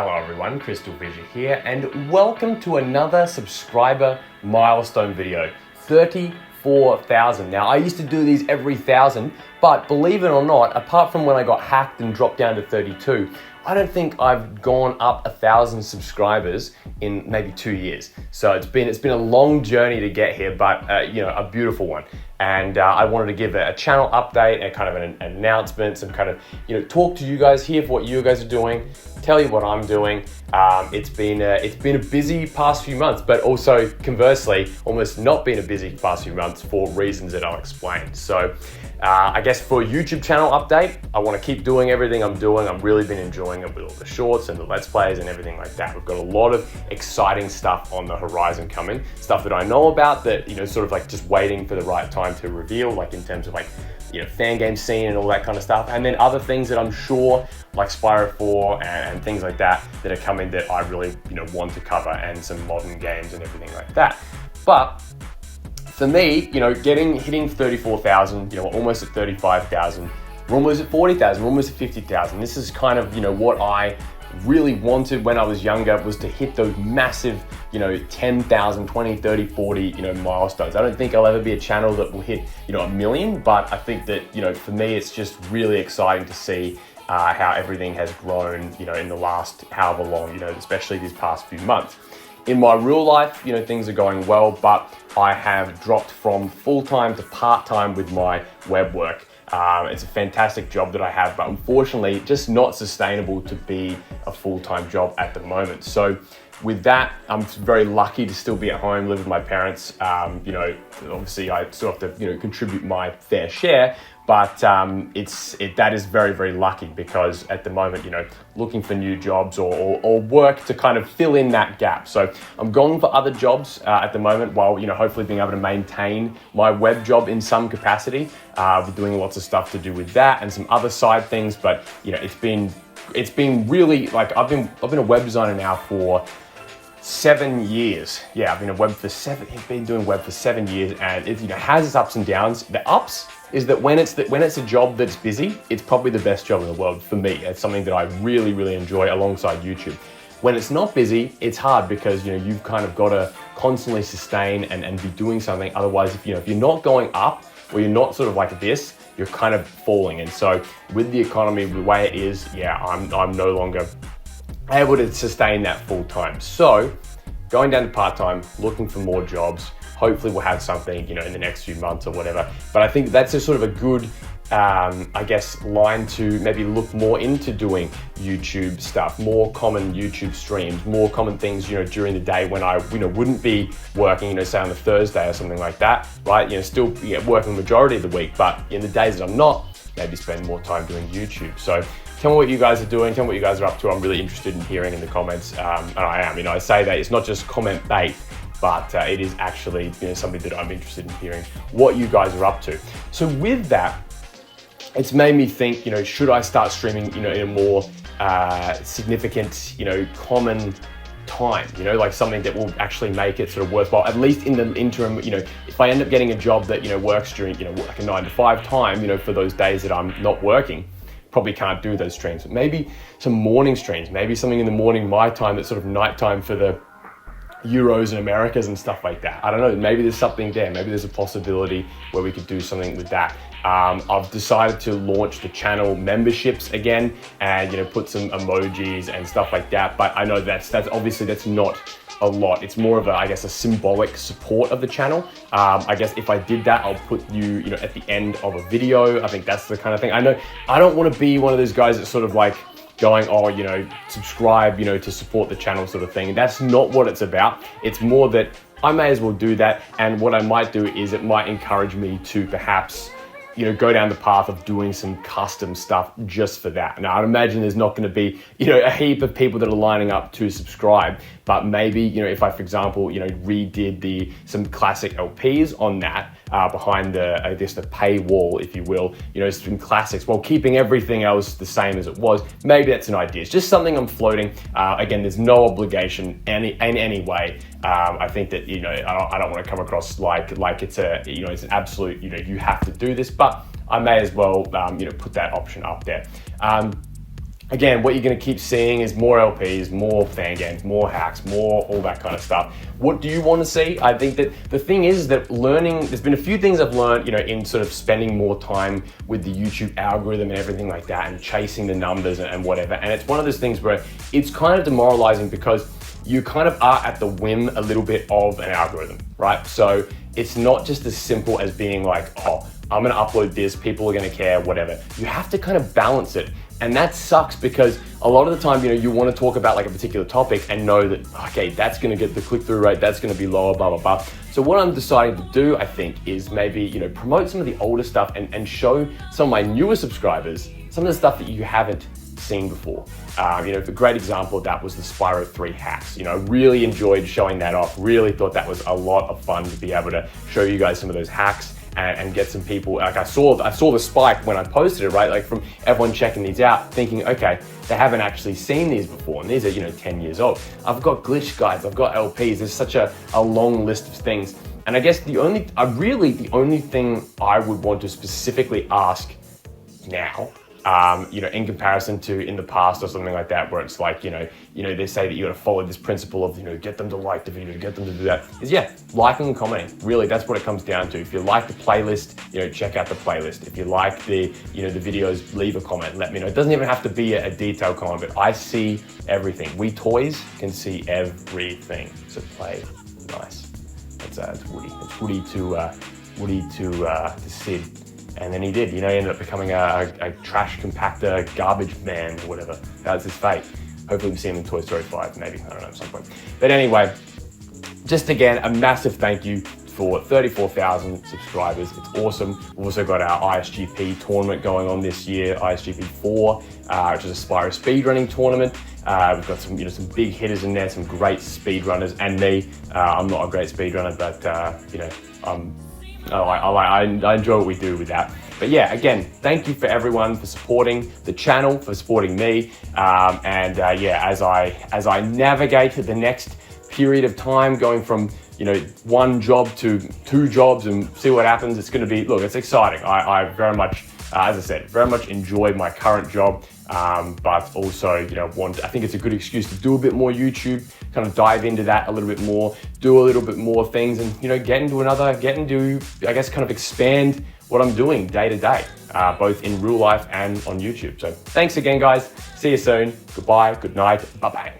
Hello everyone, Crystal Vision here, and welcome to another subscriber milestone video, 34,000. Now, I used to do these every 1,000, but believe it or not, apart from when I got hacked and dropped down to 32, I don't think I've gone up 1,000 subscribers in maybe 2 years. So it's been a long journey to get here, but a beautiful one. And I wanted to give a channel update and kind of an announcement, some kind of, talk to you guys, hear what you guys are doing, tell you what I'm doing. It's been a busy past few months, but also conversely, almost not been a busy past few months for reasons that I'll explain. So I guess for a YouTube channel update, I want to keep doing everything I'm doing. I've really been enjoying it with all the shorts and the Let's Plays and everything like that. We've got a lot of exciting stuff on the horizon coming, stuff that I know about that, sort of like just waiting for the right time to reveal, like in terms of like, fan game scene and all that kind of stuff. And then other things that I'm sure, like Spyro 4 and things like that are coming that I really, want to cover, and some modern games and everything like that. But for me, hitting 34,000, we're almost at 35,000, we're almost at 40,000, we're almost at 50,000. This is kind of, what I really wanted when I was younger, was to hit those massive, 10,000, 20, 30, 40, milestones. I don't think I'll ever be a channel that will hit, 1 million, but I think that, for me, it's just really exciting to see how everything has grown, in the last however long, especially these past few months. In my real life, things are going well, but I have dropped from full-time to part-time with my web work. It's a fantastic job that I have, but unfortunately, just not sustainable to be a full-time job at the moment. So with that, I'm very lucky to still be at home, live with my parents. Obviously I still have to, contribute my fair share, but that is very, very lucky, because at the moment, looking for new jobs or work to kind of fill in that gap. So I'm going for other jobs at the moment, while, hopefully being able to maintain my web job in some capacity. We're doing lots of stuff to do with that and some other side things, but it's been really, like, I've been a web designer now for 7 years. Yeah, I've been doing web for 7 years, and it has its ups and downs. The ups is that when it's a job that's busy, it's probably the best job in the world for me. It's something that I really, really enjoy alongside YouTube. When it's not busy, it's hard, because you've kind of got to constantly sustain and be doing something. Otherwise, if you're not going up, or you're not sort of like this, you're kind of falling. And so with the economy the way it is, I'm no longer able to sustain that full time. So going down to part-time, looking for more jobs. Hopefully we'll have something, in the next few months or whatever. But I think that's a sort of a good, line to maybe look more into doing YouTube stuff, more common YouTube streams, more common things, during the day when I, wouldn't be working, say on a Thursday or something like that, right? Still working majority of the week, but in the days that I'm not, maybe spend more time doing YouTube. So tell me what you guys are doing, tell me what you guys are up to. I'm really interested in hearing in the comments, and I am. I say that it's not just comment bait, but it is actually something that I'm interested in hearing what you guys are up to. So with that, it's made me think, should I start streaming, in a more significant, common time, like something that will actually make it sort of worthwhile, at least in the interim. If I end up getting a job that, works during, like a 9 to 5 time, for those days that I'm not working, probably can't do those streams. But maybe some morning streams, maybe something in the morning, my time, that's sort of nighttime for the Euros and Americas and stuff like that. I don't know, maybe there's something there. Maybe there's a possibility where we could do something with that. I've decided to launch the channel memberships again, and put some emojis and stuff like that. But I know that's obviously not a lot. It's more of a symbolic support of the channel. I guess if I did that, I'll put you, at the end of a video. I think that's the kind of thing. I know I don't want to be one of those guys that's sort of like going, subscribe, to support the channel sort of thing. That's not what it's about. It's more that I may as well do that. And what I might do is it might encourage me to perhaps, go down the path of doing some custom stuff just for that. Now, I'd imagine there's not going to be, a heap of people that are lining up to subscribe, but maybe, if I, for example, redid some classic LPs on that, behind the paywall, if you will, some classics, while keeping everything else the same as it was. Maybe that's an idea. It's just something I'm floating. Again, there's no obligation in any way. I think that, I don't want to come across like it's it's an absolute, you have to do this, but I may as well, put that option up there. again, what you're going to keep seeing is more LPs, more fan games, more hacks, more all that kind of stuff. What do you want to see? I think that the thing is that learning, there's been a few things I've learned, in sort of spending more time with the YouTube algorithm and everything like that, and chasing the numbers and whatever. And it's one of those things where it's kind of demoralizing because you kind of are at the whim a little bit of an algorithm, right? So it's not just as simple as being like, oh, I'm going to upload this, people are going to care, whatever. You have to kind of balance it. And that sucks because a lot of the time, you want to talk about like a particular topic and know that, okay, that's going to get the click-through rate, that's going to be lower, blah, blah, blah. So what I'm deciding to do, I think, is maybe, promote some of the older stuff and show some of my newer subscribers some of the stuff that you haven't seen before. A great example of that was the Spyro 3 hacks. I really enjoyed showing that off, really thought that was a lot of fun to be able to show you guys some of those hacks and get some people, like I saw the spike when I posted it, right? Like from everyone checking these out, thinking, okay, they haven't actually seen these before, and these are, 10 years old. I've got glitch guides, I've got LPs, there's such a long list of things. And I guess the only thing I would want to specifically ask now, in comparison to in the past or something like that, where it's like, they say that you got to follow this principle of, get them to like the video, get them to do that, is liking and commenting. Really, that's what it comes down to. If you like the playlist, check out the playlist. If you like the videos, leave a comment, let me know. It doesn't even have to be a detailed comment, but I see everything. We toys can see everything. So play nice. It's Woody. It's Woody to Sid. And then he did, he ended up becoming a trash compactor, garbage man, or whatever. That was his fate. Hopefully we see him in Toy Story 5, maybe, I don't know, at some point. But anyway, just again, a massive thank you for 34,000 subscribers. It's awesome. We've also got our ISGP tournament going on this year, ISGP 4, which is a Spyro speedrunning tournament. We've got some big hitters in there, some great speedrunners, and me. I'm not a great speedrunner, but I enjoy what we do with that. But yeah, again, thank you for everyone for supporting the channel, for supporting me. As I navigate the next period of time, going from one job to 2 jobs and see what happens, it's going to be, look, it's exciting. I very much, as I said, very much enjoy my current job. But also, I think it's a good excuse to do a bit more YouTube, kind of dive into that a little bit more, do a little bit more things, and get into, I guess, kind of expand what I'm doing day to day, both in real life and on YouTube. So thanks again, guys. See you soon. Goodbye, good night, bye-bye.